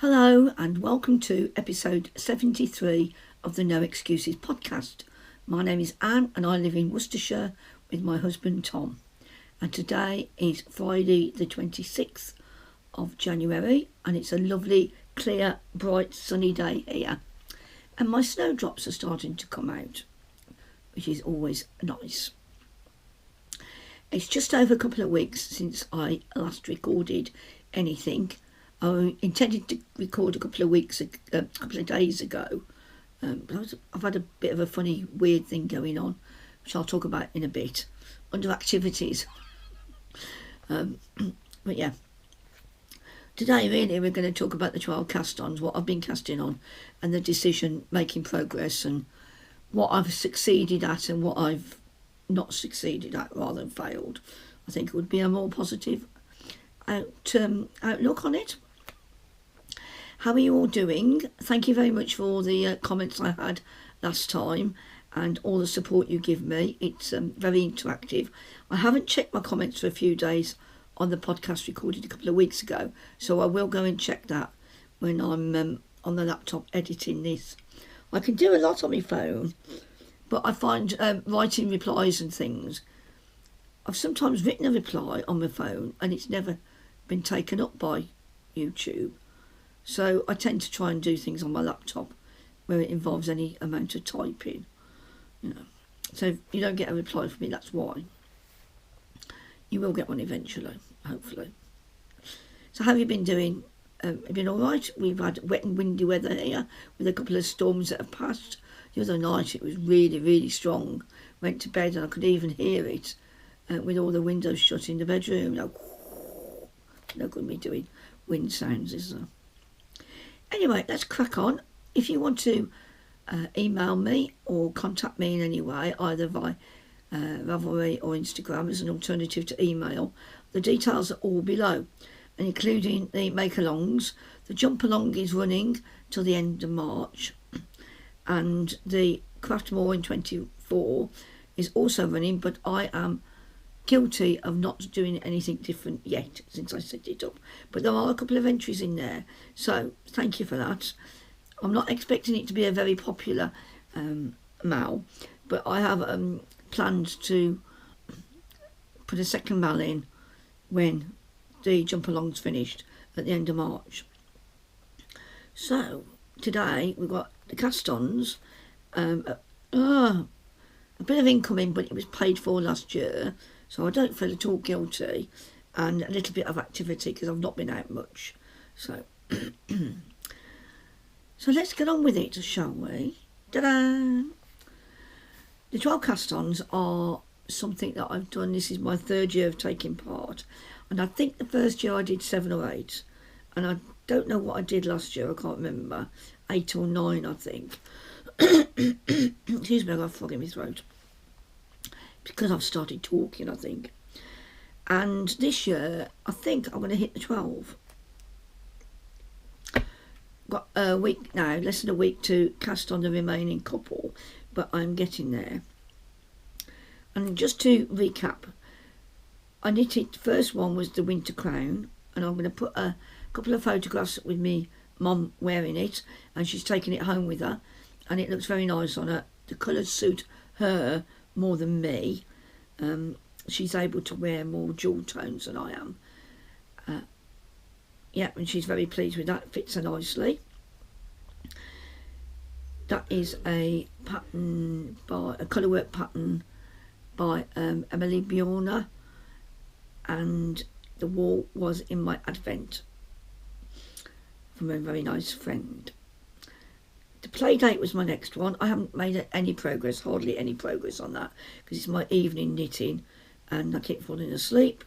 Hello and welcome to episode 73 of the No Excuses podcast. My name is Anne and I live in Worcestershire with my husband Tom. And today is Friday the 26th of January and it's a lovely, clear, bright, sunny day here. And my snowdrops are starting to come out, which is always nice. It's just over a couple of weeks since I last recorded anything. I intended to record a couple of days ago. I've had a bit of a funny, weird thing going on, which I'll talk about in a bit, under activities. But yeah, today really we're going to talk about the trial cast-ons, what I've been casting on, and the decision-making progress, and what I've succeeded at and what I've not succeeded at, rather than failed. I think it would be a more positive outlook on it. How are you all doing? Thank you very much for all the comments I had last time and all the support you give me. It's very interactive. I haven't checked my comments for a few days on the podcast recorded a couple of weeks ago, so I will go and check that when I'm on the laptop editing this. I can do a lot on my phone, but I find writing replies and things, I've sometimes written a reply on my phone and it's never been taken up by YouTube. So I tend to try and do things on my laptop where it involves any amount of typing, So if you don't get a reply from me, that's why. You will get one eventually, hopefully. So how have you been doing? Have you been all right? We've had wet and windy weather here with a couple of storms that have passed. The other night it was really, really strong. Went to bed and I could even hear it with all the windows shut in the bedroom. No good me doing wind sounds, is there? Anyway, let's crack on. If you want to email me or contact me in any way, either by Ravelry or Instagram as an alternative to email, the details are all below, and including the make-alongs. The jump-along is running till the end of March, and the Craft More in 24 is also running, but I am guilty of not doing anything different yet since I set it up, but there are a couple of entries in there, so thank you for that. I'm not expecting it to be a very popular mal, but I have planned to put a second mal in when the jump along's finished at the end of March. So today we've got the cast-ons, a bit of incoming, but it was paid for last year, so I don't feel at all guilty, and a little bit of activity because I've not been out much. So, so let's get on with it, shall we? Ta-da! The 12 cast-ons are something that I've done. This is my third year of taking part, and I think the first year I did 7 or 8, and I don't know what I did last year. I can't remember. 8 or 9, I think. Excuse me, I've got a frog in my throat because I've started talking, I think. And this year, I think I'm going to hit the 12. Got a week now, less than a week to cast on the remaining couple, but I'm getting there. And just to recap, I knitted, the first one was the winter crown, and I'm going to put a couple of photographs with me mum wearing it, and she's taking it home with her, and it looks very nice on her. The colours suit her more than me. She's able to wear more jewel tones than I am. Yeah, and she's very pleased with that. It fits her nicely. That is a pattern by a Colorwork pattern by Emily Bjorna, and the wall was in my advent from a very nice friend. The play date was my next one. I haven't made any progress, hardly any progress on that, because it's my evening knitting and I keep falling asleep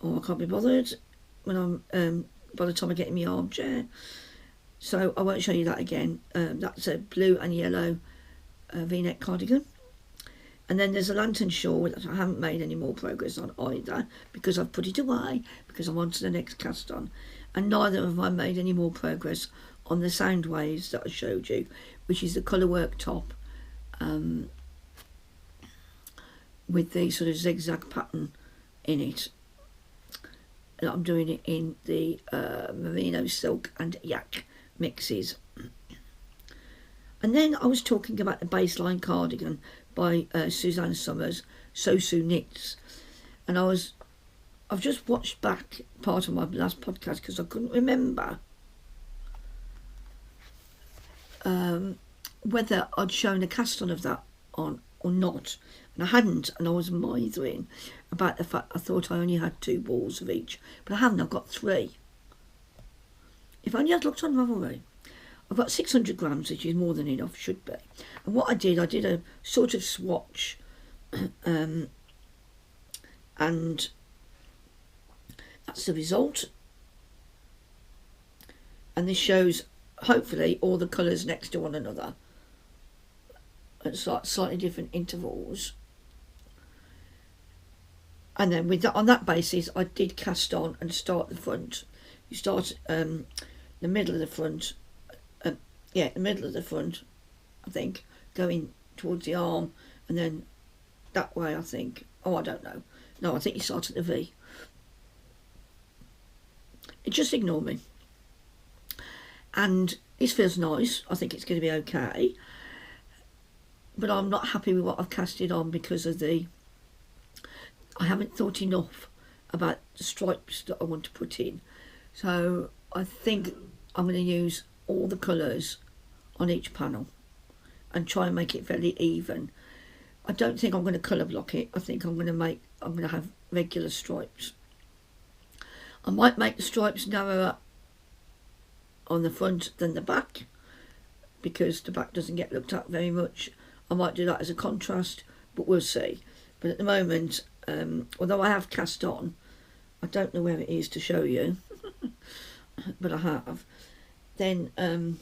or I can't be bothered when I'm by the time I get in my armchair, so I won't show you that again. That's a blue and yellow v-neck cardigan, and then there's a lantern shawl that I haven't made any more progress on either because I've put it away because I'm on to the next cast on, and neither have I made any more progress on the sound waves that I showed you, which is the Colorwork top with the sort of zigzag pattern in it. and I'm doing it in the merino silk and yak mixes. And then I was talking about the baseline cardigan by Suzanne Summers, So Sue Knits, and I've just watched back part of my last podcast because I couldn't remember whether I'd shown a cast on of that on or not, and I hadn't, and I was mithering about the fact I thought I only had 2 balls of each, but I haven't. I've got 3. If only I'd looked on Ravelry. I've got 600 grams, which is more than enough, should be. And what I did a sort of swatch, and that's the result. And this shows, hopefully, all the colours next to one another at slightly different intervals. And then with that, on that basis, I did cast on and start the front. You start the middle of the front. The middle of the front, I think, going towards the arm, and then that way, I think. Oh, I don't know. No, I think you start at the V. Just ignore me. And this feels nice. I think it's going to be okay. But I'm not happy with what I've casted on because of I haven't thought enough about the stripes that I want to put in. So I think I'm going to use all the colours on each panel and try and make it fairly even. I don't think I'm going to colour block it. I think I'm going to have regular stripes. I might make the stripes narrower on the front than the back because the back doesn't get looked at very much. I might do that as a contrast, but we'll see. But at the moment, although I have cast on, I don't know where it is to show you, but I have. Then, I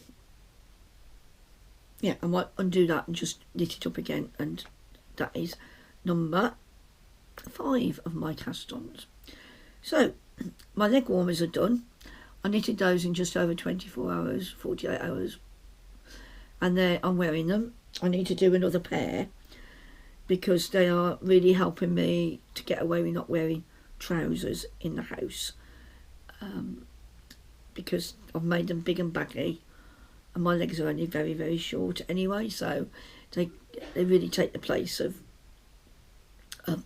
might undo that and just knit it up again, and that is number 5 of my cast-ons. So, my leg warmers are done. I knitted those in just over 24 hours, 48 hours, and I'm wearing them. I need to do another pair because they are really helping me to get away with not wearing trousers in the house, because I've made them big and baggy, and my legs are only very, very short anyway, so they really take the place of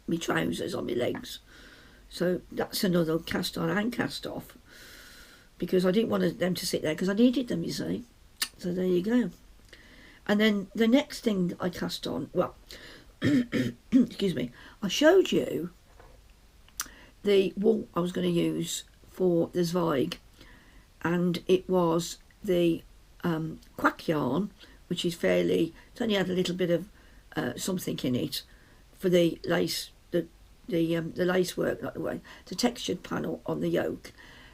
my trousers on my legs. So that's another cast on and cast off, because I didn't want them to sit there because I needed them, you see. So there you go. And then the next thing I cast on, well, excuse me, I showed you the wool I was going to use for the Zweig, and it was the quack yarn, which is it's only had a little bit of something in it for the lace, the lace work, not the way, the textured panel on the yoke.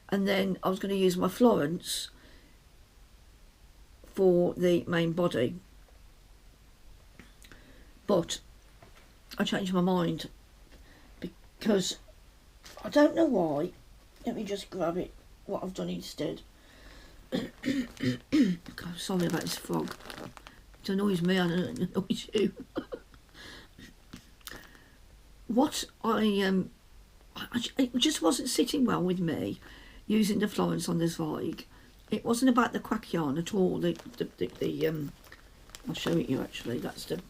And then I was going to use my Florence for the main body, but I changed my mind because I don't know why. Let me just grab it, what I've done instead. God, sorry about this frog. It annoys me and it annoys you. It just wasn't sitting well with me using the Florence on the Zweig. It wasn't about the quack yarn at all. I'll show it you actually. That's the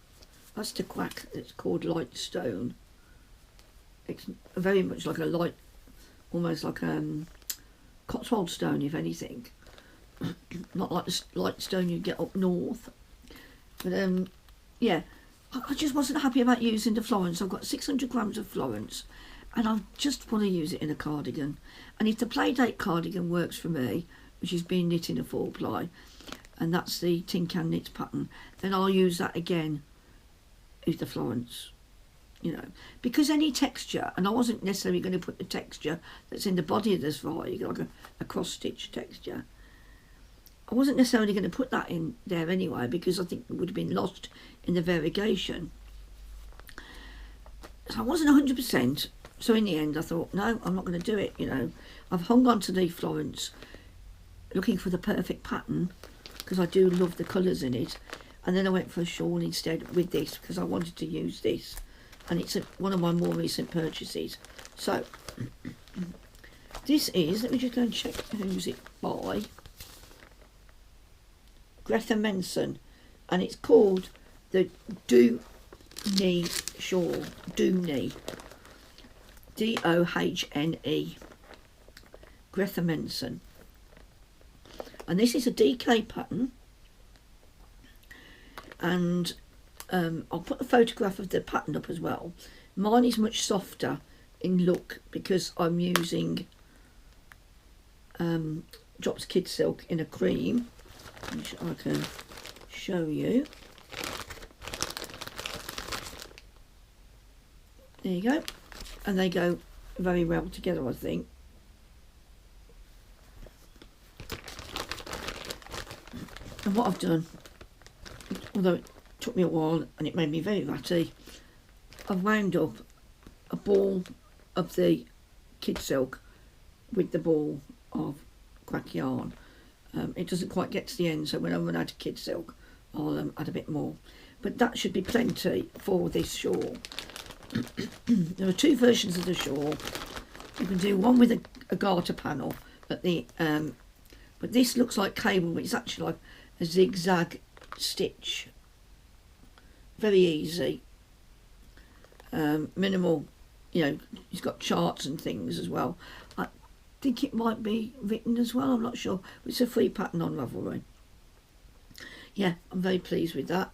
quack. It's called light stone. It's very much like a light, almost like Cotswold stone, if anything. Not like the light stone you get up north. But yeah, I just wasn't happy about using the Florence. I've got 600 grams of Florence, and I just want to use it in a cardigan. And if the Playdate cardigan works for me, which is being knit in a 4-ply, and that's the Tin Can Knit pattern, then I'll use that again with the Florence, you know, because any texture, and I wasn't necessarily going to put the texture that's in the body of this Zweig, like a cross-stitch texture. I wasn't necessarily going to put that in there anyway, because I think it would have been lost in the variegation. So I wasn't 100%. So in the end, I thought, no, I'm not going to do it, you know. I've hung on to the Florence, looking for the perfect pattern, because I do love the colours in it. And then I went for a shawl instead with this, because I wanted to use this. And it's one of my more recent purchases. So, This is, let me just go and check who's it by. Greta Menson, and it's called the Do Knee Shawl. Do Knee. D-O-H-N-E. Greta Menson. And this is a DK pattern. And I'll put a photograph of the pattern up as well. Mine is much softer in look because I'm using Drops Kid Silk in a cream, which I can show you. There you go. And they go very well together, I think. And what I've done, although it took me a while and it made me very ratty, I've wound up a ball of the kid silk with the ball of crack yarn. It doesn't quite get to the end, so when I run out of kid silk I'll add a bit more, but that should be plenty for this shawl. There are two versions of the shawl. You can do one with a garter panel at the but this looks like cable, but it's actually like a zigzag stitch. Very easy, minimal, you know, it's got charts and things as well. I think it might be written as well, I'm not sure. It's a free pattern on Ravelry. Yeah, I'm very pleased with that.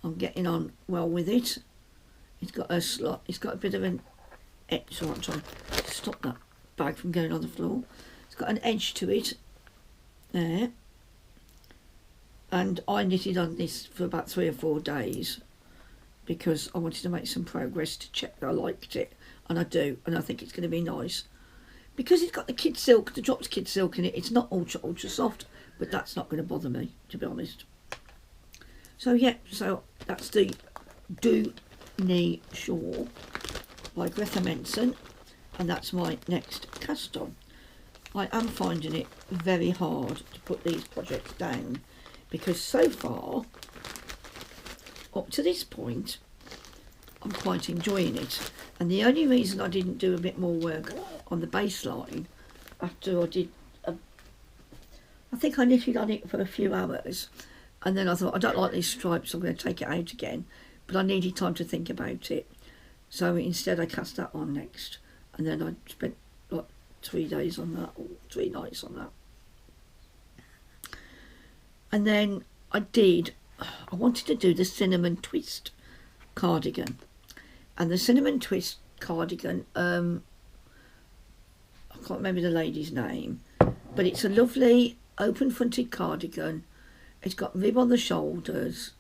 I'm getting on well with it. It's got a slot, it's got a bit of an edge, so I'm trying to stop that bag from going on the floor. It's got an edge to it there, and I knitted on this for about 3 or 4 days because I wanted to make some progress to check that I liked it, and I do, and I think it's going to be nice because it's got the kid silk, the Drops Kid Silk in it. It's not ultra soft, but that's not going to bother me, to be honest. So yeah, so that's the Do Knee Shawl by Greta Menson, and that's my next cast on. I am finding it very hard to put these projects down because so far up to this point I'm quite enjoying it, and the only reason I didn't do a bit more work on the baseline after I did I think I knitted on it for a few hours, and then I thought I don't like these stripes, I'm going to take it out again, but I needed time to think about it, so instead I cast that on next, and then I spent like 3 days on that, or 3 nights on that. And then I wanted to do the cinnamon twist cardigan, and the cinnamon twist cardigan, I can't remember the lady's name, but it's a lovely open fronted cardigan. It's got rib on the shoulders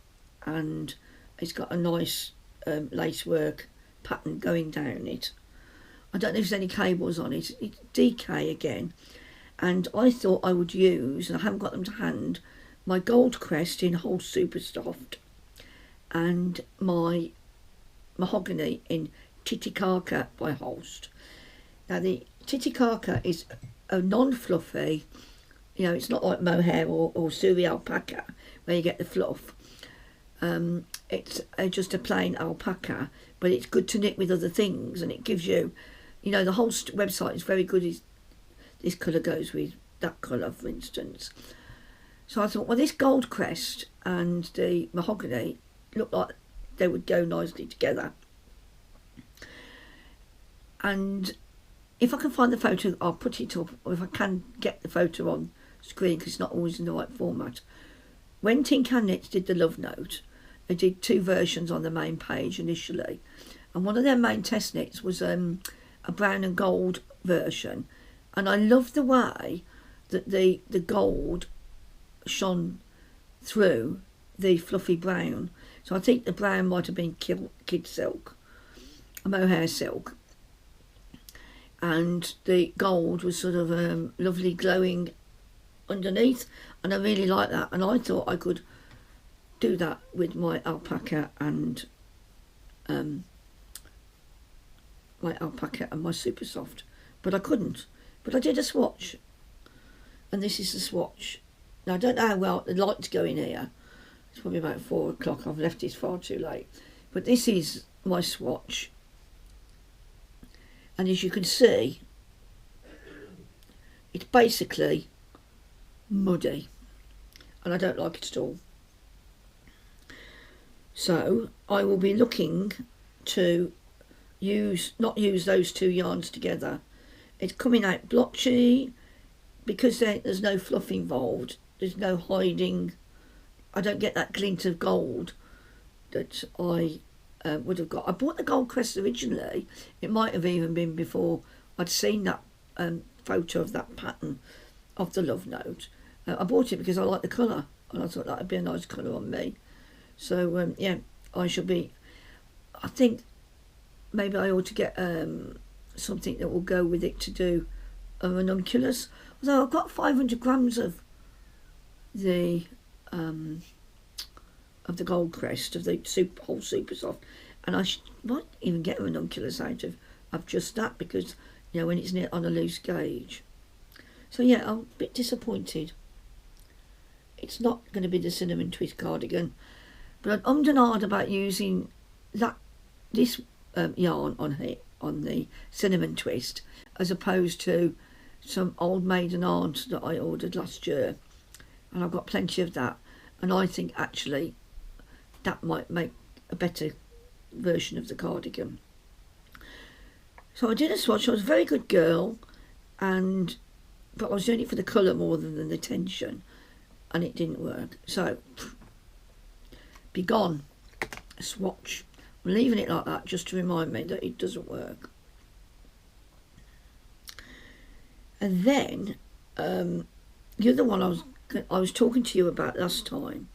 and it's got a nice lacework pattern going down it. I don't know if there's any cables on it. It's DK again, and I thought I would use, and I haven't got them to hand, my gold crest in Whole Super Soft and my mahogany in Titicaca by Holst. Now the Titicaca is a non-fluffy, you know, it's not like mohair or Suri alpaca where you get the fluff. It's just a plain alpaca, but it's good to knit with other things, and it gives you, you know, the whole website is very good. This colour goes with that colour, for instance. So I thought, well, this gold crest and the mahogany look like they would go nicely together. And if I can find the photo, I'll put it up, or if I can get the photo on screen, because it's not always in the right format. When Tin Can Knits did the Love Note, they did 2 versions on the main page initially, and one of their main test knits was a brown and gold version, and I loved the way that the gold shone through the fluffy brown. So I think the brown might have been kid silk, a mohair silk, and the gold was sort of lovely glowing underneath, and I really like that, and I thought I could do that with my alpaca and my super soft, but I couldn't. But I did a swatch, and this is the swatch. Now I don't know how well the light's going here. It's probably about 4 o'clock. I've left it far too late, but this is my swatch, and as you can see, it's basically muddy, and I don't like it at all. So I will be looking to not use those two yarns together. It's coming out blotchy because there's no fluff involved. There's no hiding. I don't get that glint of gold that I would have got. I bought the gold crest originally. It might have even been before I'd seen that photo of that pattern of the love note. I bought it because I like the colour, and I thought that would be a nice colour on me. So yeah, I think maybe I ought to get something that will go with it to do a ranunculus. Although I've got 500 grams of the gold crest, of the whole super soft, and I might even get a ranunculus out of just that, because you know, when it's on a loose gauge. So yeah, I'm a bit disappointed. It's not going to be the cinnamon twist cardigan, but I'm and hard about using this yarn on the cinnamon twist, as opposed to some old maiden aunt that I ordered last year, and I've got plenty of that, and I think actually that might make a better version of the cardigan. So I did a swatch. I was a very good girl, but I was doing it for the colour more than the tension, and it didn't work. So be gone, swatch. I'm leaving it like that just to remind me that it doesn't work. And then the other one I was talking to you about last time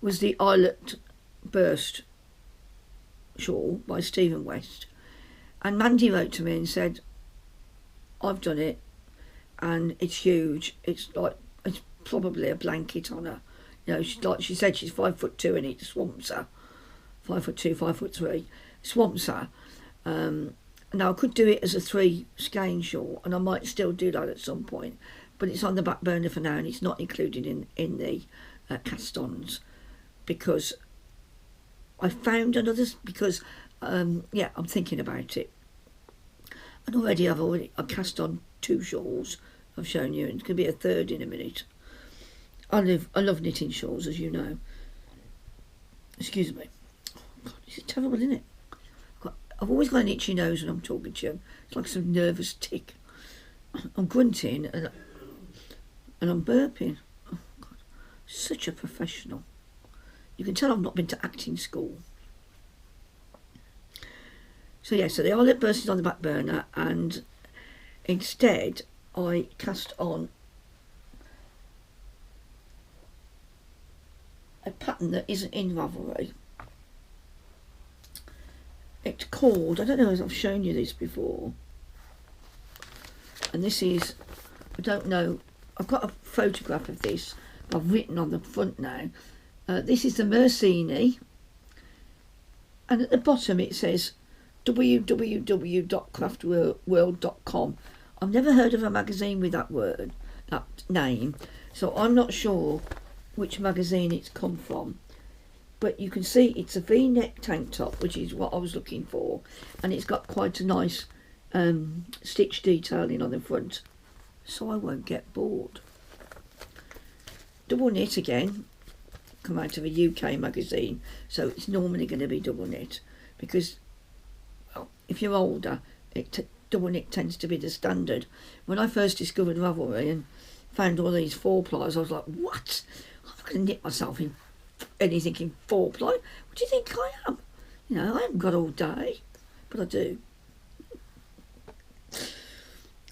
was the Eyelet Burst shawl by Stephen West. And Mandy wrote to me and said, I've done it and it's huge. It's probably a blanket on her. You know, she said she's 5'2" and it swamps her. 5'2", 5'3", swamps her. Now I could do it as a 3 skein shawl, and I might still do that at some point, but it's on the back burner for now, and it's not included in the cast-ons, because I found another, because yeah, I'm thinking about it. And already I've cast on 2 shawls I've shown you, and it's going to be a third in a minute. I love knitting shawls, as you know. Excuse me. Oh God, this is terrible, isn't it? I've always got an itchy nose when I'm talking to you. It's like some nervous tick. I'm grunting and I'm burping. Oh God, such a professional. You can tell I've not been to acting school. So yeah, so the Eyelet Burst is on the back burner, and instead I cast on a pattern that isn't in Ravelry. It's called, I don't know if I've shown you this before, and this is, I don't know, I've got a photograph of this, but I've written on the front now. This is the Mercini, and at the bottom it says www.craftworld.com. I've never heard of a magazine with that name, so I'm not sure which magazine it's come from. But you can see it's a V-neck tank top, which is what I was looking for, and it's got quite a nice stitch detailing on the front, so I won't get bored. Double knit again, come out of a UK magazine, so it's normally going to be double knit, because well, if you're older, double knit tends to be the standard. When I first discovered Ravelry and found all these 4-plies, I was like, what? I'm not going to knit myself in anything in 4-ply. What do you think I am? You know, I haven't got all day, but I do.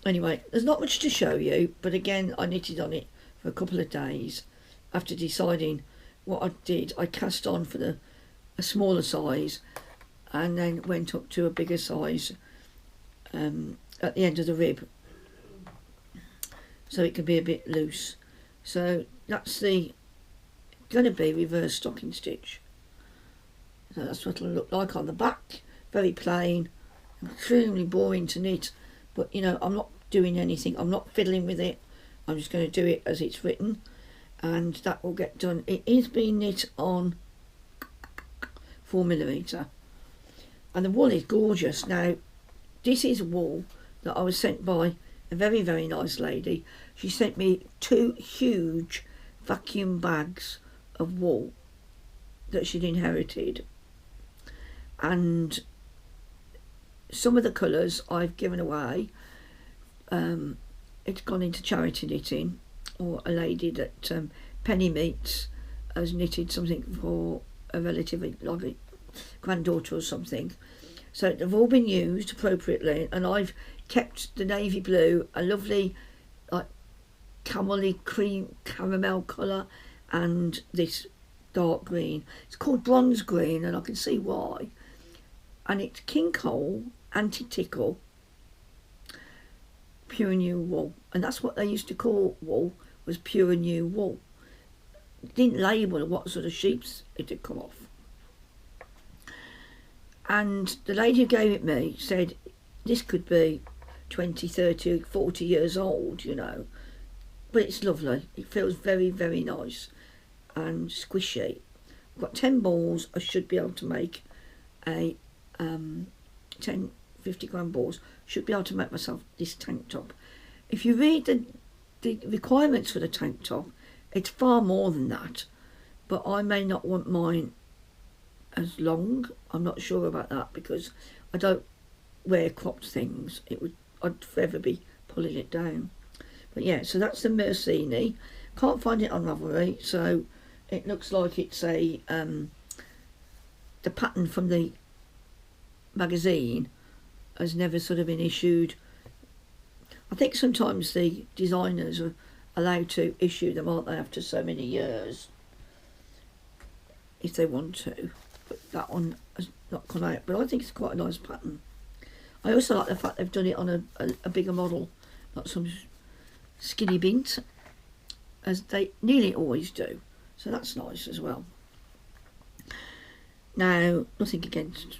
Anyway, there's not much to show you, but again, I knitted on it for a couple of days. After deciding what I did, I cast on for a smaller size, and then went up to a bigger size at the end of the rib, so it can be a bit loose. So that's going to be reverse stocking stitch. So that's what it'll look like on the back. Very plain, extremely boring to knit, but you know, I'm not doing anything, I'm not fiddling with it, I'm just going to do it as it's written, and that will get done. It is being knit on 4mm, and the wool is gorgeous. Now this is wool that I was sent by a very, very nice lady. She sent me 2 huge vacuum bags of wool that she'd inherited, and some of the colours I've given away. It's gone into charity knitting, or a lady that Penny meets has knitted something for a relative, like a granddaughter or something. So they've all been used appropriately, and I've kept the navy blue, a lovely like camel-y cream caramel colour, and this dark green. It's called bronze green, and I can see why. And it's king coal, anti-tickle, pure new wool, and that's what they used to call wool, was pure new wool. It didn't label what sort of sheeps it had come off. And the lady who gave it me said this could be 20, 30, 40 years old, you know, but it's lovely. It feels very, very nice and squishy. I've got 10 balls. I should be able to make a 10 50 gram balls. Should be able to make myself this tank top. If you read the requirements for the tank top, it's far more than that, but I may not want mine as long. I'm not sure about that because I don't wear cropped things. I'd forever be pulling it down. But yeah, so that's the Mercini. Can't find it on Ravelry, so it looks like it's a the pattern from the magazine has never sort of been issued. I think sometimes the designers are allowed to issue them, aren't they, after so many years, if they want to. But that one has not come out, but I think it's quite a nice pattern. I also like the fact they've done it on a bigger model, not some skinny bint, as they nearly always do. So that's nice as well. Now, nothing against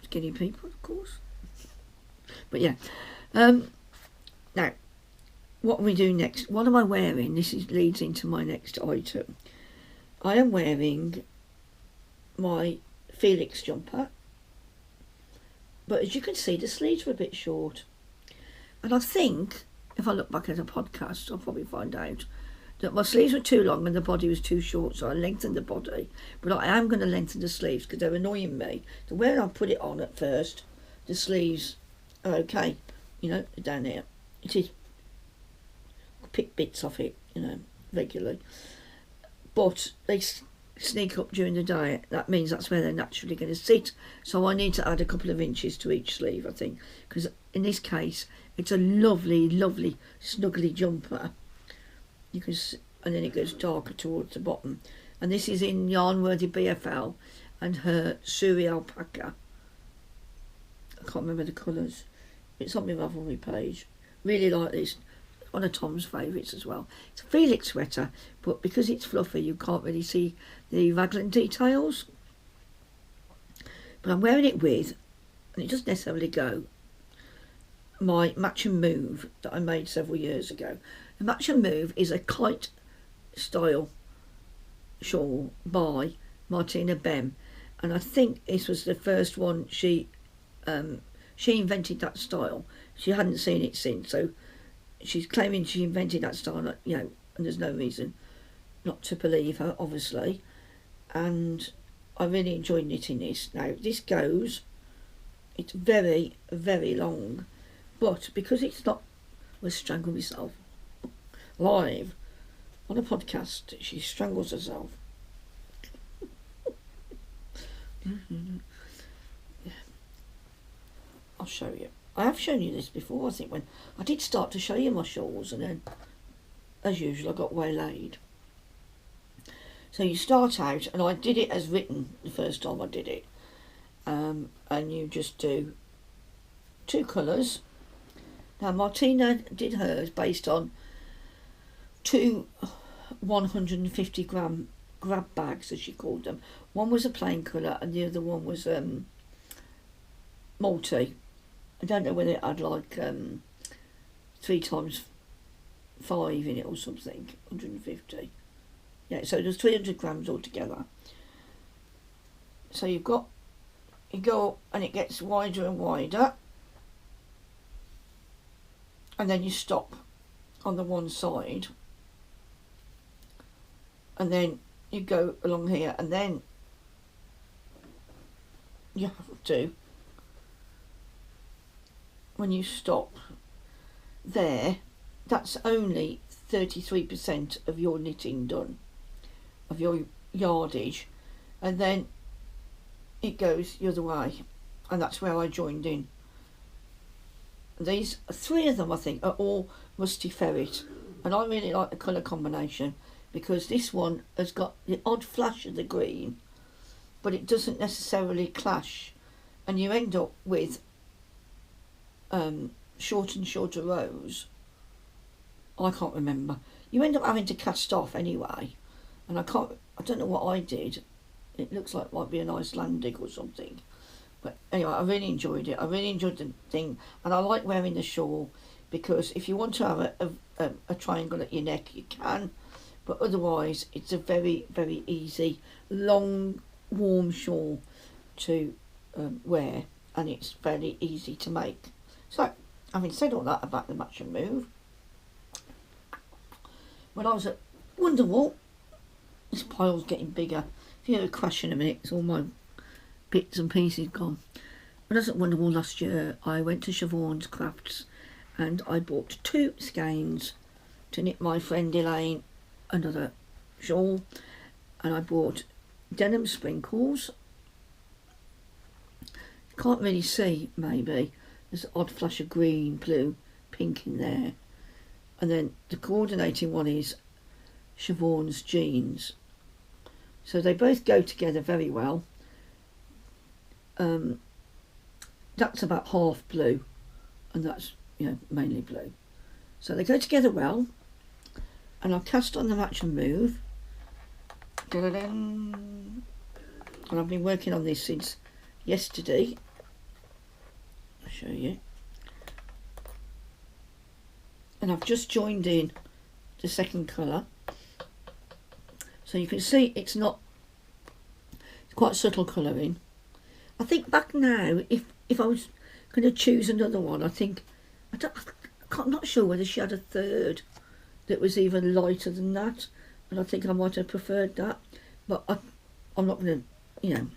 skinny people, of course. But yeah. Now, what we do next? What am I wearing? This leads into my next item. I am wearing my Felix jumper, but as you can see, the sleeves were a bit short. And I think, if I look back at a podcast, I'll probably find out that my sleeves were too long and the body was too short, so I lengthened the body. But I am going to lengthen the sleeves because they're annoying me. So where I put it on at first, the sleeves are okay, you know, down here. It is, I pick bits off it, you know, regularly. But they sneak up during the day. That means that's where they're naturally going to sit. So I need to add a couple of inches to each sleeve, I think, because in this case, it's a lovely, lovely, snuggly jumper. You can see, and then it goes darker towards the bottom. And this is in Yarnworthy BFL and her Suri alpaca. I can't remember the colours. It's on my Ravelry page. Really like this. One of Tom's favourites as well. It's a Felix sweater, but because it's fluffy, you can't really see the raglan details. But I'm wearing it with, and it doesn't necessarily go, my Match and Move that I made several years ago. The Match and Move is a kite style shawl by Martina Bem, and I think this was the first one she invented that style. She hadn't seen it since, so she's claiming she invented that style, you know, and there's no reason not to believe her, obviously. And I really enjoyed knitting this. Now this goes, it's very, very long, but because it's not, I'll strangle myself live on a podcast. She strangles herself. Yeah. I'll show you. I have shown you this before, I think, when I did start to show you my shawls, and then, as usual, I got waylaid. So you start out, and I did it as written the first time I did it, and you just do 2 colours. Now Martina did hers based on 2 150 gram grab bags, as she called them. One was a plain colour and the other one was multi. I don't know whether it had like 3 times 5 in it or something, 150. Yeah, so there's 300 grams altogether. So you go and it gets wider and wider. and then you stop on the one side, and then you go along here, and then you have to, when you stop there, that's only 33% of your knitting done, of your yardage, and then it goes the other way, and that's where I joined in. These 3 of them, I think, are all Rusty Ferret, and I really like the colour combination because this one has got the odd flash of the green, but it doesn't necessarily clash, and you end up with short and shorter rows. I can't remember. You end up having to cast off anyway, and I don't know what I did. It looks like it might be an Icelandic or something. But anyway, I really enjoyed it. I really enjoyed the thing, and I like wearing the shawl because if you want to have a triangle at your neck, you can, but otherwise it's a very, very easy, long, warm shawl to wear, and it's fairly easy to make. So, having said all that about the match and move, when I was at Wonderwall, this pile's getting bigger. If you hear a crash in a minute, it's all my bits and pieces gone. When I was at Wonderwall last year, I went to cast-ons and I bought 2 skeins to knit my friend Elaine another shawl, and I bought denim sprinkles. You can't really see, maybe. There's an odd flash of green, blue, pink in there. And then the coordinating one is Siobhan's jeans. So they both go together very well. That's about half blue, and that's, you know, mainly blue. So they go together well, and I'll cast on the match and move. And I've been working on this since yesterday. I'll show you. And I've just joined in the second colour, so you can see it's quite subtle colouring. I think back now, if I was going to choose another one, I think I'm not sure whether she had a third that was even lighter than that, and I think I might have preferred that, but I'm not going to, you know,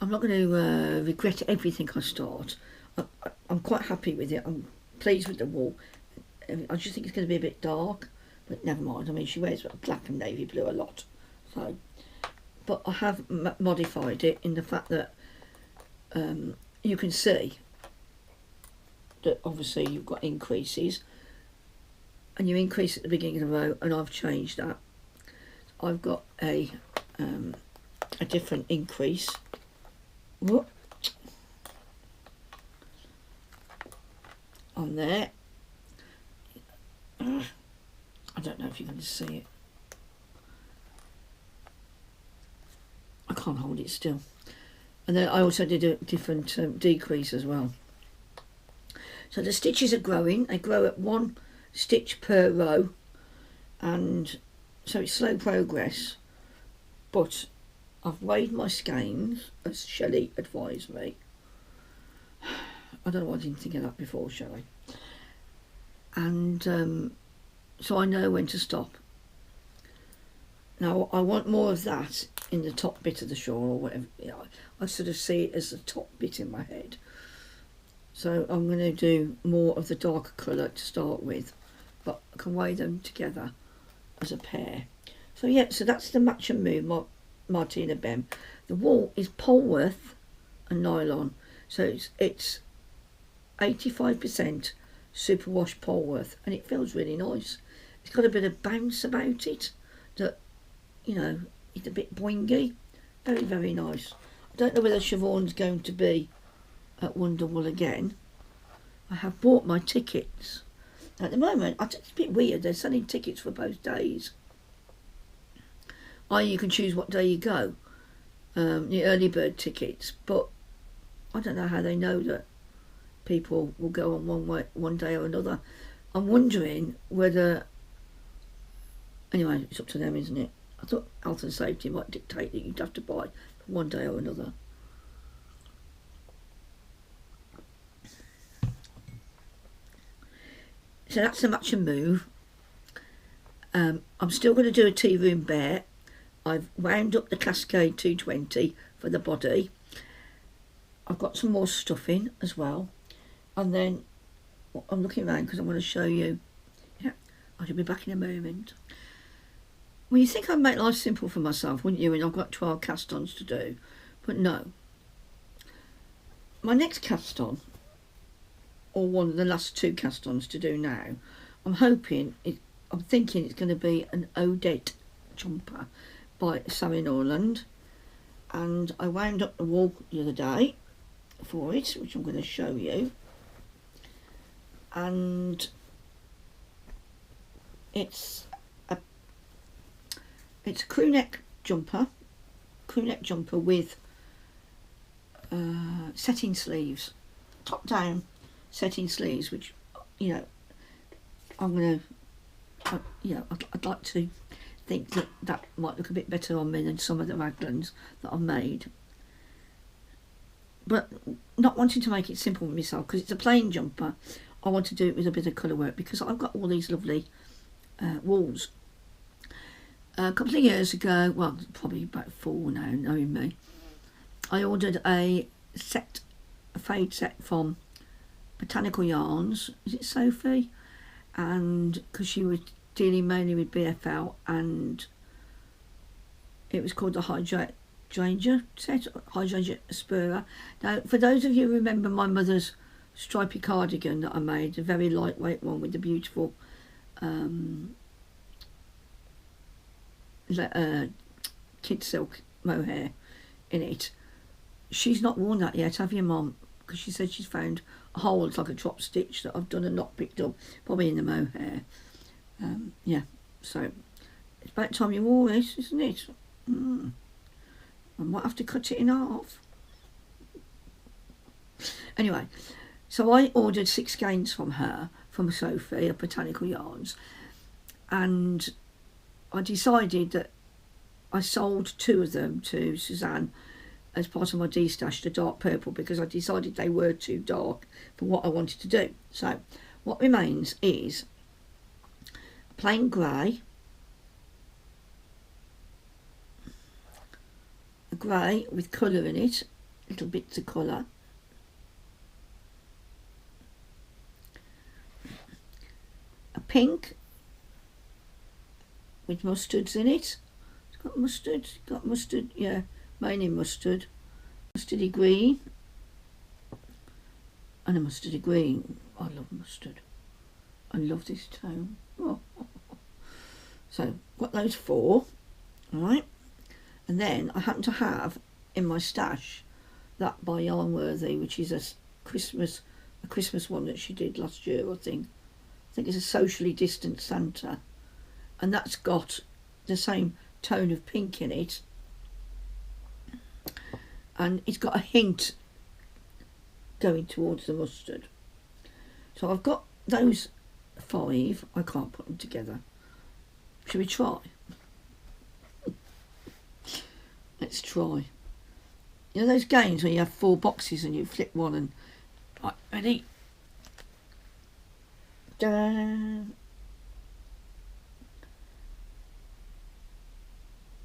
I'm not going to regret everything I start. I'm quite happy with it. I'm pleased with the wool. I just think it's going to be a bit dark, but never mind. I mean, she wears black and navy blue a lot, so. But I have modified it in the fact that you can see that obviously you've got increases, and you increase at the beginning of the row, and I've changed that. I've got a different increase. Whoop. On there. I don't know if you're going to see it. I can't hold it still. And then I also did a different decrease as well. So the stitches are growing. They grow at 1 stitch per row, and so it's slow progress, but I've weighed my skeins as Shelley advised me. I don't know why I didn't think of that before, Shelley. And so I know when to stop. Now I want more of that in the top bit of the shawl, or whatever, you know, I sort of see it as the top bit in my head. So I'm going to do more of the darker colour to start with, but I can weigh them together as a pair. So yeah, so that's the match and move, Martina Bem. The wool is Polworth and nylon, so it's 85% superwash Polworth, and it feels really nice. It's got a bit of bounce about it that, you know, it's a bit boingy. Very, very nice. I don't know whether Siobhan's going to be at Wonderwall again. I have bought my tickets. At the moment, it's a bit weird. They're selling tickets for both days. You can choose what day you go. The early bird tickets. But I don't know how they know that people will go on one day or another. I'm wondering whether... Anyway, it's up to them, isn't it? I thought health and safety might dictate that you'd have to buy for one day or another. So that's a match and move. I'm still going to do a tea room bear. I've wound up the Cascade 220 for the body. I've got some more stuff in as well. And then I'm looking around because I want to show you. Yeah, I shall be back in a moment. Well, you think I'd make life simple for myself, wouldn't you? And I've got 12 cast-ons to do. But no. My next cast-on, or one of the last 2 cast-ons to do now, I'm thinking it's going to be an Odette jumper by Sarah Norland. And I wound up the wool the other day for it, which I'm going to show you. And it's a crew neck jumper with setting sleeves, top down setting sleeves, which, you know, I'd like to think that might look a bit better on me than some of the raglans that I've made. But not wanting to make it simple for myself, because it's a plain jumper, I want to do it with a bit of colour work, because I've got all these lovely wools. A couple of years ago, well, probably about 4 now, knowing me, I ordered a fade set from Botanical Yarns. Is it Sophie? And because she was dealing mainly with BFL, and it was called the Hydrangea set, Hydrangea Aspera. Now, for those of you who remember my mother's stripy cardigan that I made, a very lightweight one with the beautiful kid silk mohair in it, she's not worn that yet, have you, Mum? Because she said she's found a hole, it's like a drop stitch that I've done and not picked up, probably in the mohair. Yeah, so it's about time you wore this, isn't it? I might have to cut it in half. Anyway, so I ordered 6 skeins from her, from Sophie at Botanical Yarns, and I decided that I sold 2 of them to Suzanne as part of my D-stash, the dark purple, because I decided they were too dark for what I wanted to do. So what remains is plain grey, a grey with colour in it, little bits of colour, a pink with mustards in it. It's got mustard, yeah, mainly mustard, mustardy green, and a mustardy green. I love mustard. I love this tone. Oh. So got those 4, alright, and then I happen to have in my stash that by Yarnworthy, which is a Christmas one that she did last year, I think it's a socially distant Santa, and that's got the same tone of pink in it, and it's got a hint going towards the mustard. So I've got those 5. I can't put them together. Should we try? Let's try. You know those games where you have 4 boxes and you flip one and... Right, ready? Da-da.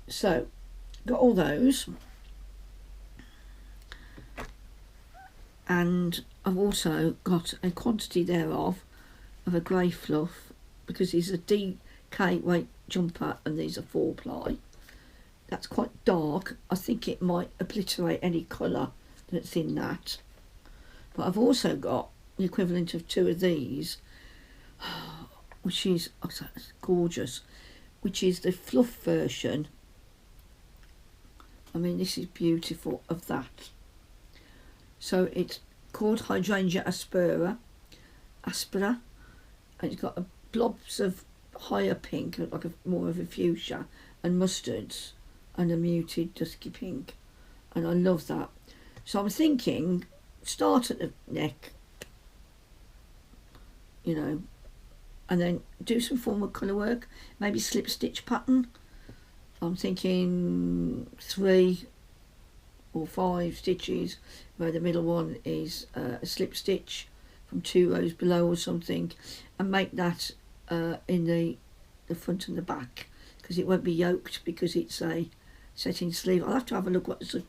So, got all those. And I've also got a quantity thereof of a grey fluff, because these are DK weight jumper and these are 4-ply. That's quite dark. I think it might obliterate any colour that's in that. But I've also got the equivalent of 2 of these, which is gorgeous, which is the fluff version. I mean, this is beautiful, of that. So it's called Hydrangea Aspera, and it's got blobs of higher pink, like more of a fuchsia, and mustards, and a muted dusky pink, and I love that. So I'm thinking, start at the neck, you know, and then do some form of colour work, maybe slip stitch pattern. I'm thinking 3 or 5 stitches, where the middle one is a slip stitch from 2 rows below or something, and make that in the front and the back, because it won't be yoked because it's a setting sleeve. I'll have to have a look what the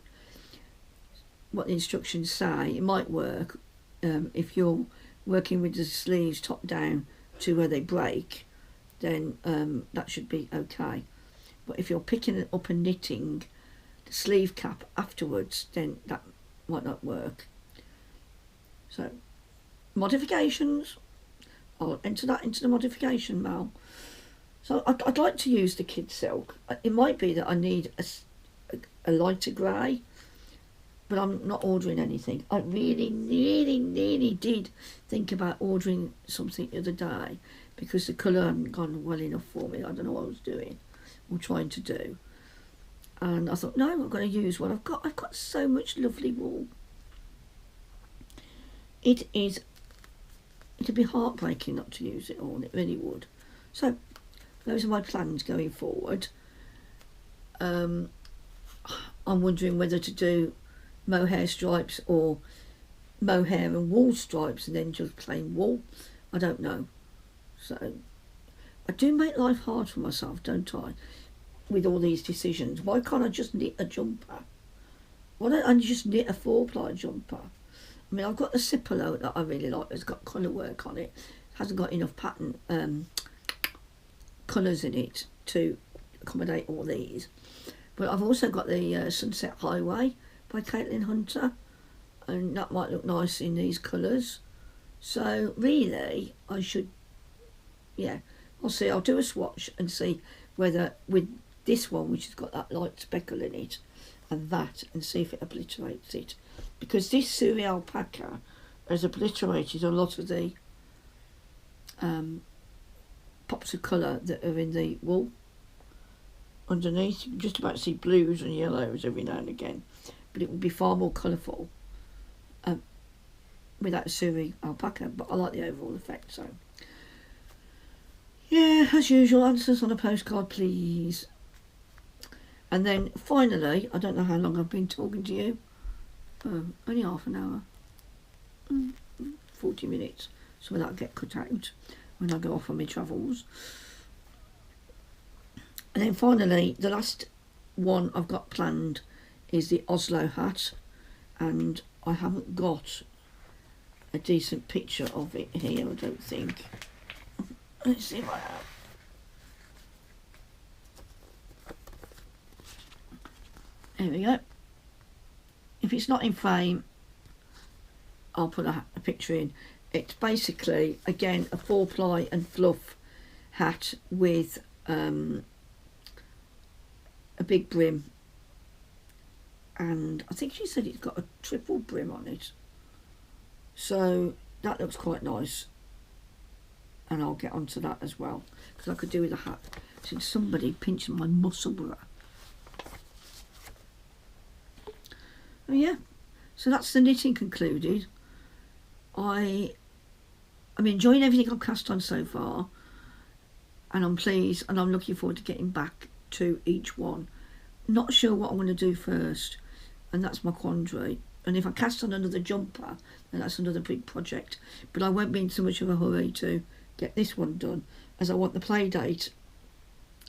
instructions say. It might work if you're working with the sleeves top down to where they break, then that should be okay. But if you're picking it up and knitting the sleeve cap afterwards, then that might not work. So modifications, I'll enter that into the modification mail. So I'd like to use the kid silk. It might be that I need a lighter grey, but I'm not ordering anything. I really did think about ordering something the other day because the colour hadn't gone well enough for me. I don't know what I was doing or trying to do. And I thought, no, I'm going to use what I've got. I've got so much lovely wool. It'd be heartbreaking not to use it all. It really would. So those are my plans going forward. I'm wondering whether to do mohair stripes or mohair and wool stripes and then just plain wool. I don't know. So I do make life hard for myself, don't I, with all these decisions. Why can't I just knit a jumper? Why don't I just knit a 4-ply jumper? I mean, I've got the Cipolo that I really like. It's got Colorwork on it. It hasn't got enough pattern colours in it to accommodate all these. But I've also got the Sunset Highway by Caitlin Hunter, and that might look nice in these colours. So really, I should, yeah, I'll see. I'll do a swatch and see whether with this one, which has got that light speckle in it, and that, and see if it obliterates it. Because this Suri alpaca has obliterated a lot of the pops of colour that are in the wool. Underneath, you can just about see blues and yellows every now and again, but it would be far more colourful without Suri alpaca. But I like the overall effect. So yeah, as usual, answers on a postcard, please. And then finally, I don't know how long I've been talking to you. Only half an hour, 40 minutes, so that'll get cut out when I go off on my travels. And then finally, the last one I've got planned is the Oslo hat, and I haven't got a decent picture of it here, I don't think. Let's see if I have. There we go. If it's not in frame, I'll put a picture in. It's basically, again, a 4-ply and fluff hat with a big brim. And I think she said it's got a triple brim on it. So that looks quite nice. And I'll get onto that as well, because I could do with a hat. Since somebody pinched my muscle bra. Oh yeah, so that's the knitting concluded. I'm enjoying everything I've cast on so far, and I'm pleased, and I'm looking forward to getting back to each one. Not sure what I'm going to do first, and that's my quandary. And if I cast on another jumper, then that's another big project. But I won't be in so much of a hurry to get this one done, as I want the play date,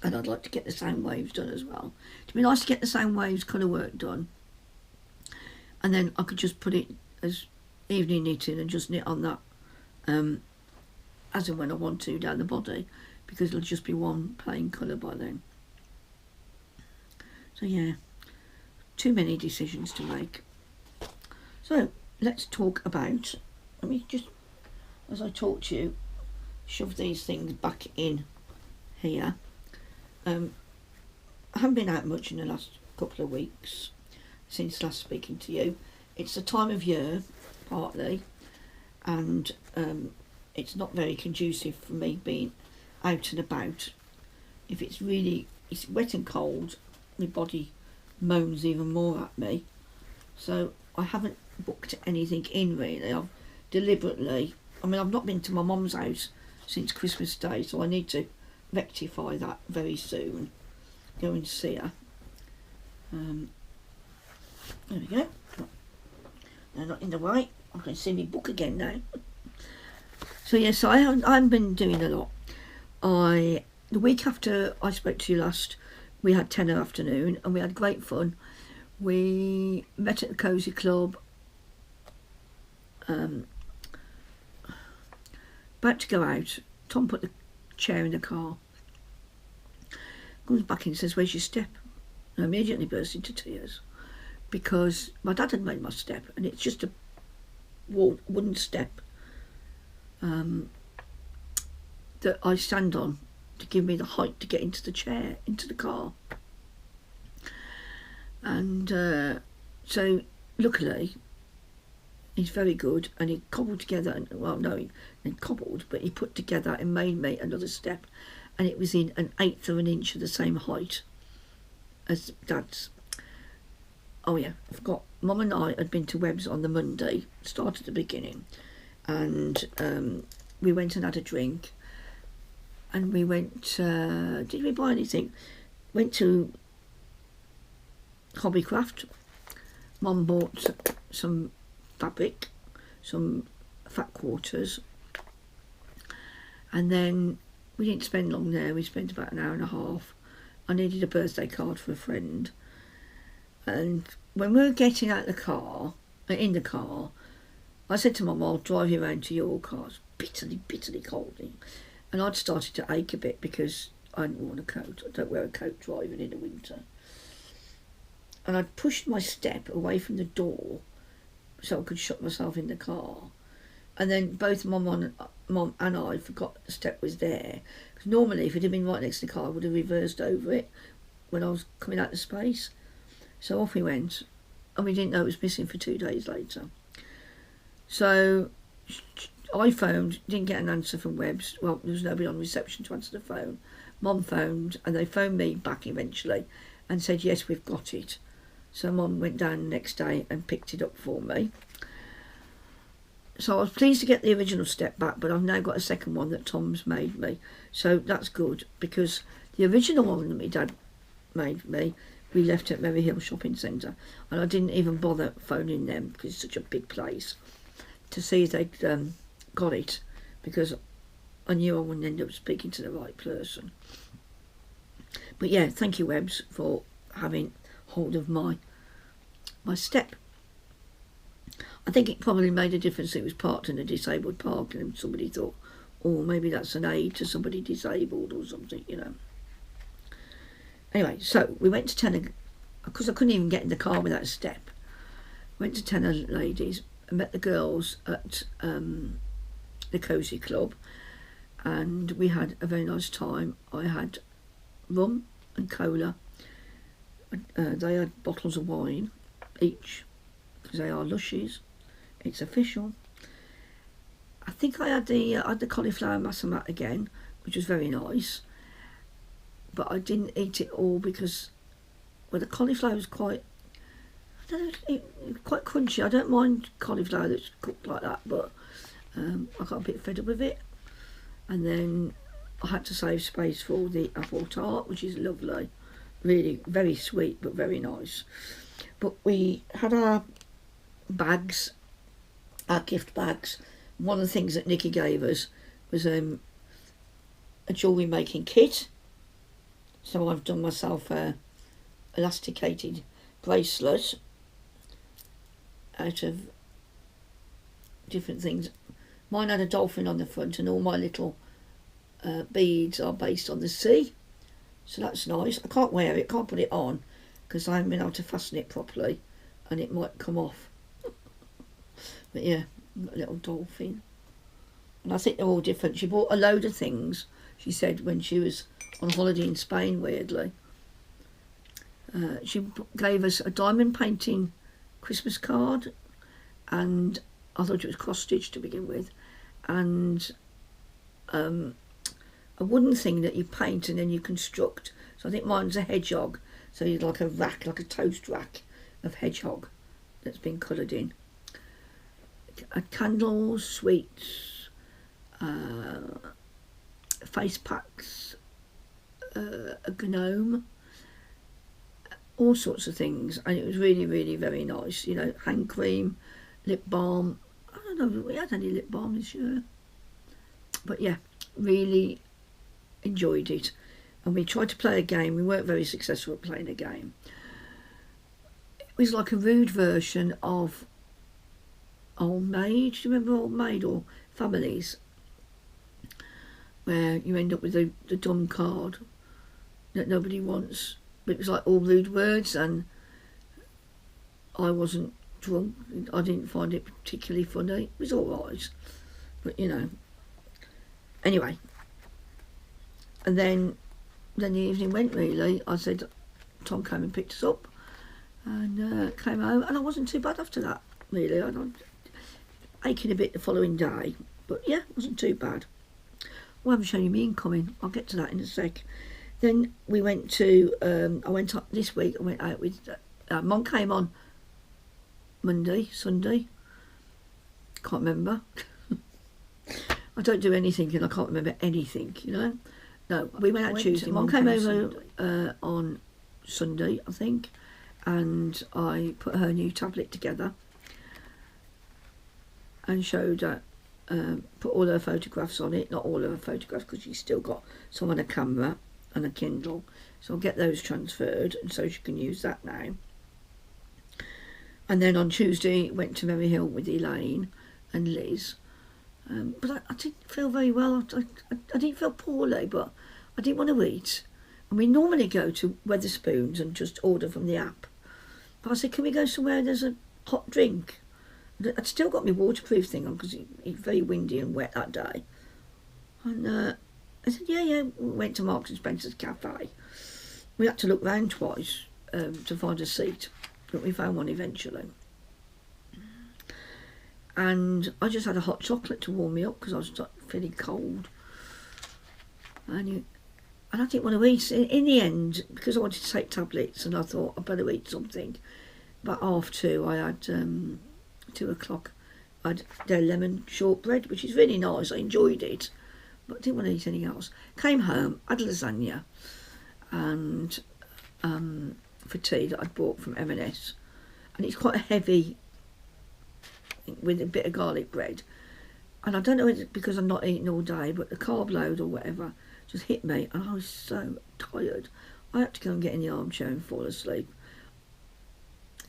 and I'd like to get the sound waves done as well. It'd be nice to get the sound waves colour work done, and then I could just put it as evening knitting and just knit on that as and when I want to down the body, because it'll just be one plain colour by then. So yeah, too many decisions to make. So let's talk about, let me just, as I talk to you, shove these things back in here. I haven't been out much in the last couple of weeks since last speaking to you. It's the time of year, partly, and it's not very conducive for me being out and about. If it's wet and cold, my body moans even more at me. So I haven't booked anything in really. I've deliberately, I've not been to my mum's house since Christmas Day, so I need to rectify that very soon. Go and see her. There we go. They're not in the way. I can see my book again now. So yes, I haven't been doing a lot. The week after I spoke to you last, we had tenner afternoon and we had great fun. We met at the Cozy Club. About to go out, Tom put the chair in the car. Comes back in and says, "Where's your step?" And I immediately burst into tears because my dad had made my step, and it's just a wooden step that I stand on to give me the height to get into the chair, into the car. And so luckily he's very good, and he cobbled together, and well, no, he cobbled, but he put together and made me another step, and it was in 1/8 of an inch of the same height as Dad's. Oh yeah, I forgot. Mum and I had been to Webb's on the Monday, start at the beginning, and we went and had a drink, and we went, did we buy anything? Went to Hobbycraft. Mum bought some fabric, some fat quarters, and then we didn't spend long there. We spent about an hour and a half. I needed a birthday card for a friend, and when we were getting out the car, in the car, I said to Mum, "I'll drive you around to your car." It's bitterly cold, and I'd started to ache a bit because I hadn't worn a coat. I don't wear a coat driving in the winter, and I'd pushed my step away from the door so I could shut myself in the car. And then both Mum and I forgot the step was there. Because normally, if it had been right next to the car, I would have reversed over it when I was coming out of space. So off we went, and we didn't know it was missing for 2 days later. So I phoned, didn't get an answer from Webb's. Well, there was nobody on reception to answer the phone. Mum phoned, and they phoned me back eventually and said, "Yes, we've got it." So Mum went down the next day and picked it up for me. So I was pleased to get the original step back, but I've now got a second one that Tom's made me. So that's good, because the original one that my dad made me, we left at Merry Hill Shopping Centre, and I didn't even bother phoning them because it's such a big place to see if they'd got it, because I knew I wouldn't end up speaking to the right person. But yeah, thank you, Webb's, for having hold of my step. I think it probably made a difference. It was parked in a disabled park, and somebody thought, "Oh, maybe that's an aid to somebody disabled or something, you know." Anyway, so we went to Tenner, because I couldn't even get in the car without a step. Went to Tenner Ladies and met the girls at the Cozy Club, and we had a very nice time. I had rum and cola. They had bottles of wine each, because they are lushies. It's official. I think I had the cauliflower massamat again, which was very nice, but I didn't eat it all because, well, the cauliflower was quite, I don't know, quite crunchy. I don't mind cauliflower that's cooked like that, but I got a bit fed up with it. And then I had to save space for the apple tart, which is lovely. Really very sweet, but very nice. But we had our bags, our gift bags. One of the things that Nikki gave us was a jewellery making kit. So I've done myself a elasticated bracelet out of different things. Mine had a dolphin on the front, and all my little beads are based on the sea. So that's nice. I can't wear it, can't put it on, because I haven't been able to fasten it properly, and it might come off. But yeah, a little dolphin. And I think they're all different. She bought a load of things, she said, when she was on holiday in Spain, weirdly. She gave us a diamond painting Christmas card, and I thought it was cross-stitched to begin with, and a wooden thing that you paint and then you construct. So I think mine's a hedgehog, so you'd like a rack, like a toast rack of hedgehog that's been coloured in. Candles, sweets, face packs, a gnome, all sorts of things, and it was really, really very nice. You know, hand cream, lip balm. I don't know if we had any lip balm this year. But yeah, really enjoyed it. And we tried to play a game. We weren't very successful at playing a game. It was like a rude version of Old Maid. Do you remember Old Maid or Families? Where you end up with the dumb card that nobody wants. But it was like all rude words, and I wasn't drunk. I didn't find it particularly funny. It was alright. But you know. Anyway. And then the evening went really. I said, Tom came and picked us up and came home, and I wasn't too bad after that, really. I was aching a bit the following day, but yeah, it wasn't too bad. Well, I haven't shown you me incoming. I'll get to that in a sec. Then we went to, I went up this week, I went out with, Mum came on Monday, Sunday, can't remember. I don't do anything and I can't remember anything, you know. No, we went out Tuesday. Mum came over on Sunday, I think, and I put her new tablet together and showed her, put all her photographs on it. Not all of her photographs, because she's still got some on a camera and a Kindle. So I'll get those transferred, and so she can use that now. And then on Tuesday, went to Merry Hill with Elaine and Liz. But I didn't feel very well. I didn't feel poorly, but I didn't want to eat. And we normally go to Wetherspoons and just order from the app. But I said, can we go somewhere there's a hot drink? I'd still got my waterproof thing on because it was very windy and wet that day. And I said, yeah. We went to Marks and Spencer's cafe. We had to look round twice to find a seat, but we found one eventually. And I just had a hot chocolate to warm me up because I was feeling cold. And I didn't want to eat. In the end, because I wanted to take tablets, and I thought I'd better eat something. About 2:30, I had 2 o'clock. I had their lemon shortbread, which is really nice. I enjoyed it, but I didn't want to eat anything else. Came home, had lasagna, and for tea that I'd bought from M&S, and it's quite a heavy, with a bit of garlic bread. And I don't know if it's because I'm not eating all day, but the carb load or whatever just hit me, and I was so tired. I had to go and get in the armchair and fall asleep.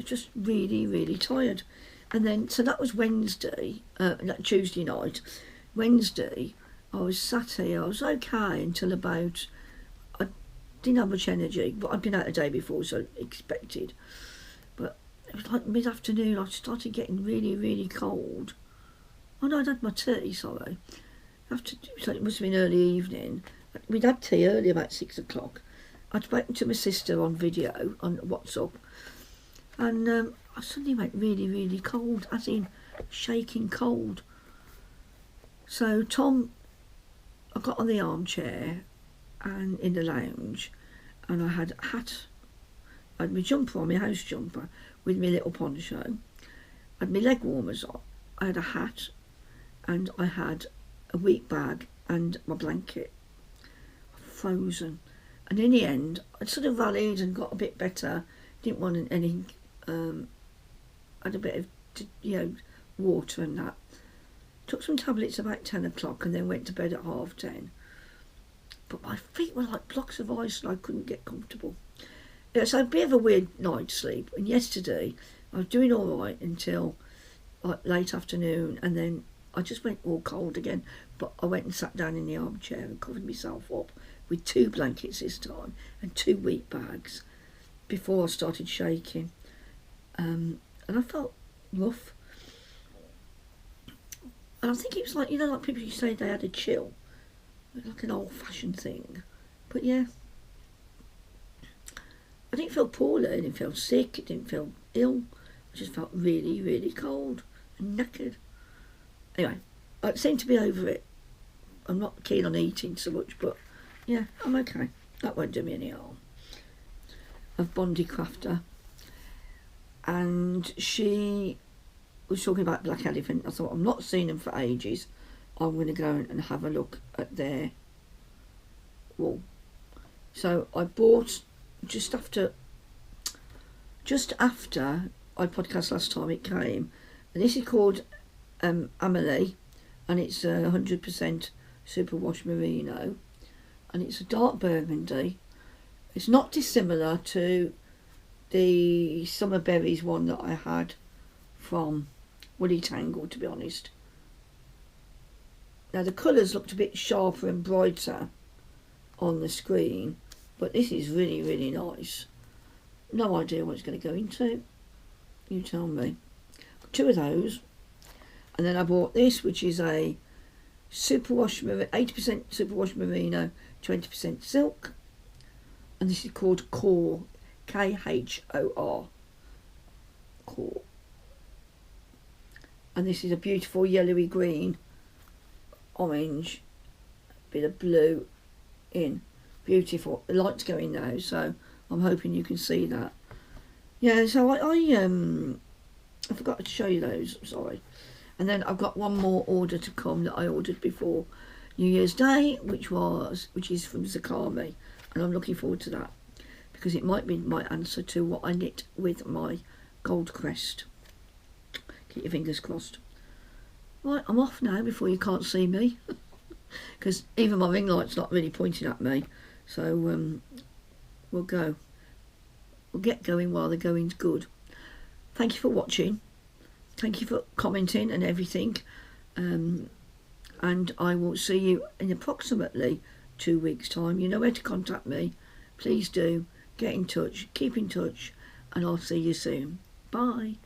Just really, really tired. And then, so that was Wednesday, Tuesday night. Wednesday, I was sat here, I was okay until about, I didn't have much energy, but I'd been out the day before, so expected. But it was like mid-afternoon, I started getting really, really cold. Oh no, I'd had my tea, sorry. So it must have been early evening. We'd had tea early, about 6 o'clock. I'd spoken to my sister on video, on WhatsApp, and I suddenly went really, really cold, as in shaking cold. So I got on the armchair and in the lounge, and I had a hat. I had my jumper on, my house jumper, with my little poncho. I had my leg warmers on. I had a hat, and I had a wheat bag and my blanket. Frozen. And in the end, I sort of rallied and got a bit better. Didn't want any, had a bit of, water and that. Took some tablets about 10 o'clock and then went to bed at 10:30. But my feet were like blocks of ice and I couldn't get comfortable. Yeah, so a bit of a weird night's sleep. And yesterday, I was doing all right until like late afternoon, and then I just went all cold again. But I went and sat down in the armchair and covered myself up with 2 blankets this time and 2 wheat bags before I started shaking. And I felt rough. And I think it was like, like people who say they had a chill. Like an old-fashioned thing. But yeah. I didn't feel poorly, I didn't feel sick, I didn't feel ill. I just felt really, really cold and knackered. Anyway, I seem to be over it. I'm not keen on eating so much, but yeah, I'm okay. That won't do me any harm. Of Bondi Crafter. And she was talking about Black Elephant. I thought, I'm not seeing them for ages. I'm going to go and have a look at their wall. So I bought just after I podcast last time it came, and this is called Amelie, and it's 100% Superwash Merino, and it's a dark burgundy. It's not dissimilar to the Summer Berries one that I had from Woolly Tangle, to be honest. Now the colours looked a bit sharper and brighter on the screen, but this is really, really nice. No idea what it's going to go into. You tell me. Got 2 of those. And then I bought this, which is a superwash, 80% superwash merino, 20% silk. And this is called Core, Khor. Core. And this is a beautiful yellowy green, orange, bit of blue in. Beautiful. The light's going now, so I'm hoping you can see that. Yeah, so I forgot to show you those, sorry. And then I've got one more order to come that I ordered before New Year's Day, which is from cami, and I'm looking forward to that because it might be my answer to what I knit with my gold crest. Keep your fingers crossed. Right, I'm off now before you can't see me because even my ring light's not really pointing at me. So we'll get going while the going's good. Thank you for watching. Thank you for commenting and everything. And I will see you in approximately 2 weeks' time. You know where to contact me. Please do get in touch, keep in touch, and I'll see you soon. Bye.